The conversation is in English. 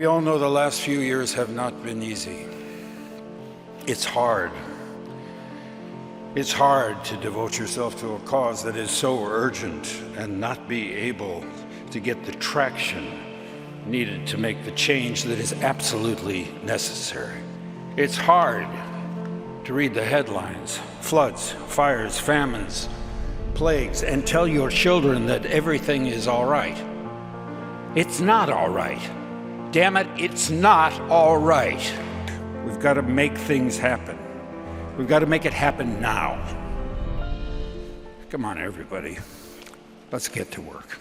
We all know the last few years have not been easy. It's hard. It's hard to devote yourself to a cause that is so urgent and not be able to get the traction needed to make the change that is absolutely necessary. It's hard to read the headlines, floods, fires, famines, plagues, and tell your children that everything is all right. It's not all right. Damn it, it's not all right. We've got to make things happen. We've got to make it happen now. Come on, everybody. Let's get to work.